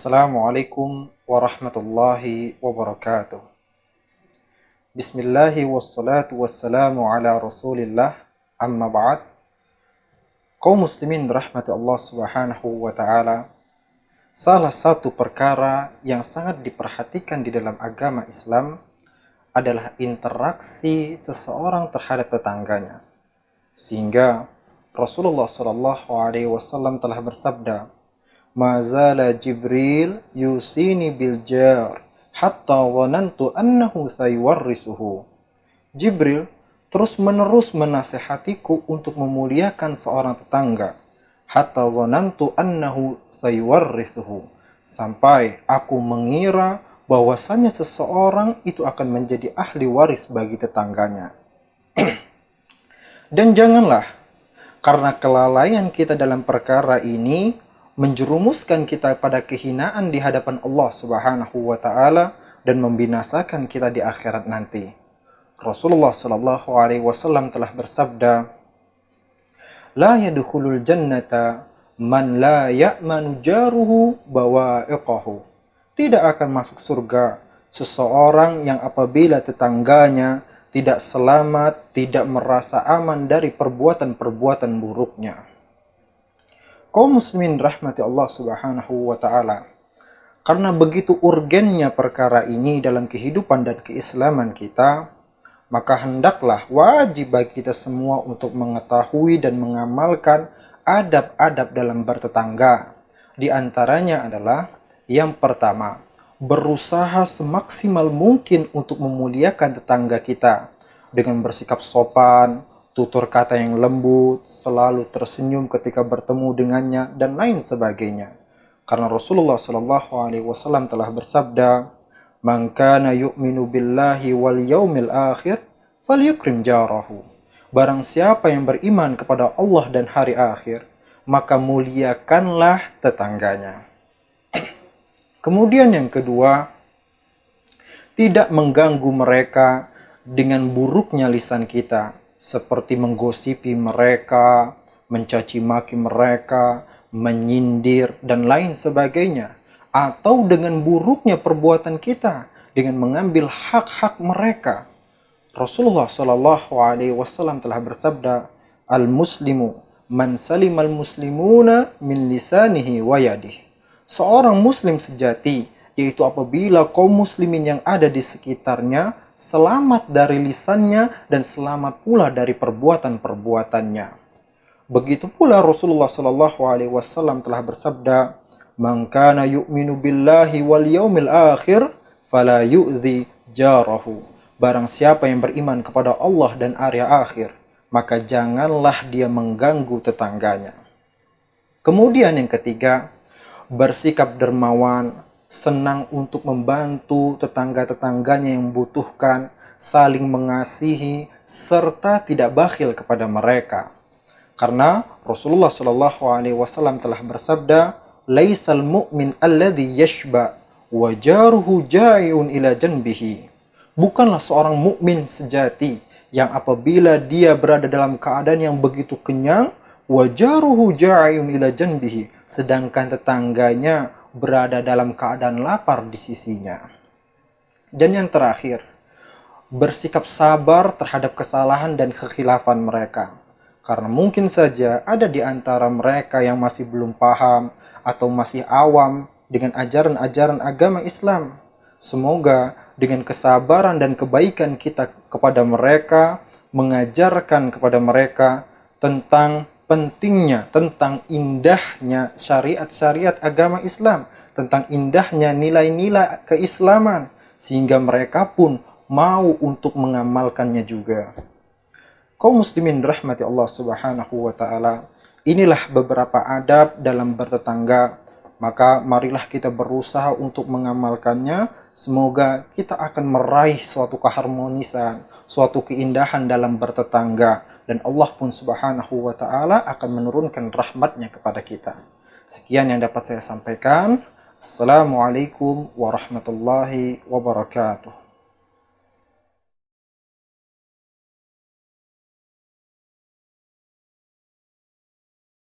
Assalamualaikum warahmatullahi wabarakatuh. Bismillahi wassalatu wassalamu ala rasulillah, amma ba'd. Kaum muslimin rahmati Allah subhanahu wa ta'ala, salah satu perkara yang sangat diperhatikan di dalam agama Islam adalah interaksi seseorang terhadap tetangganya. Sehingga Rasulullah SAW telah bersabda, "Mazala Jibril yusini bil jar hatta wanantu annahu sayuwarrisuhu." Jibril terus-menerus menasihatiku untuk memuliakan seorang tetangga, hatta wanantu annahu sayuwarrisuhu, sampai aku mengira bahwasanya seseorang itu akan menjadi ahli waris bagi tetangganya. Dan janganlah karena kelalaian kita dalam perkara ini menjerumuskan kita pada kehinaan di hadapan Allah Subhanahu wa taala dan membinasakan kita di akhirat nanti. Rasulullah sallallahu alaihi wasallam telah bersabda, "La yadkhulul jannata man la ya'manu jaruhu bawa'iqahu." Tidak akan masuk surga seseorang yang apabila tetangganya tidak selamat, tidak merasa aman dari perbuatan-perbuatan buruknya. Kaum muslimin rahmati Allah subhanahu wa ta'ala, karena begitu urgennya perkara ini dalam kehidupan dan keislaman kita, maka hendaklah wajib bagi kita semua untuk mengetahui dan mengamalkan adab-adab dalam bertetangga. Di antaranya adalah yang pertama, berusaha semaksimal mungkin untuk memuliakan tetangga kita dengan bersikap sopan, tutur kata yang lembut, selalu tersenyum ketika bertemu dengannya, dan lain sebagainya. Karena Rasulullah SAW telah bersabda, "Man kana yu'minu billahi wal yaumil akhir, falyukrim jarahu." Barang siapa yang beriman kepada Allah dan hari akhir, maka muliakanlah tetangganya. Kemudian yang kedua, tidak mengganggu mereka dengan buruknya lisan kita, seperti menggosipi mereka, mencaci maki mereka, menyindir, dan lain sebagainya. Atau dengan buruknya perbuatan kita, dengan mengambil hak-hak mereka. Rasulullah SAW telah bersabda, "Al-muslimu man salimal muslimuna min lisanihi wa yadihi." Seorang muslim sejati, yaitu apabila kaum muslimin yang ada di sekitarnya selamat dari lisannya dan selamat pula dari perbuatan-perbuatannya. Begitu pula Rasulullah SAW telah bersabda, "Man kana yu'minu billahi wal yaumil akhir, fala yu'dhi jarahu." Barang siapa yang beriman kepada Allah dan hari akhir, maka janganlah dia mengganggu tetangganya. Kemudian yang ketiga, bersikap dermawan, senang untuk membantu tetangga-tetangganya yang membutuhkan, saling mengasihi, serta tidak bakhil kepada mereka. Karena Rasulullah SAW telah bersabda, "Laisal mu'min alladhi yashba wa jaruhu ja'iun ila janbihi." Bukanlah seorang mukmin sejati yang apabila dia berada dalam keadaan yang begitu kenyang, wa jaruhu ja'iun ila janbihi, sedangkan tetangganya berada dalam keadaan lapar di sisinya. Dan yang terakhir, bersikap sabar terhadap kesalahan dan kekhilafan mereka. Karena mungkin saja ada di antara mereka yang masih belum paham atau masih awam dengan ajaran-ajaran agama Islam. Semoga dengan kesabaran dan kebaikan kita kepada mereka, mengajarkan kepada mereka tentang pentingnya, tentang indahnya syariat-syariat agama Islam, tentang indahnya nilai-nilai keislaman, sehingga mereka pun mau untuk mengamalkannya juga. Kaum muslimin rahmati Allah subhanahu wa ta'ala, inilah beberapa adab dalam bertetangga. Maka marilah kita berusaha untuk mengamalkannya. Semoga kita akan meraih suatu keharmonisan, suatu keindahan dalam bertetangga. Dan Allah pun subhanahu wa ta'ala akan menurunkan rahmatnya kepada kita. Sekian yang dapat saya sampaikan. Assalamualaikum warahmatullahi wabarakatuh.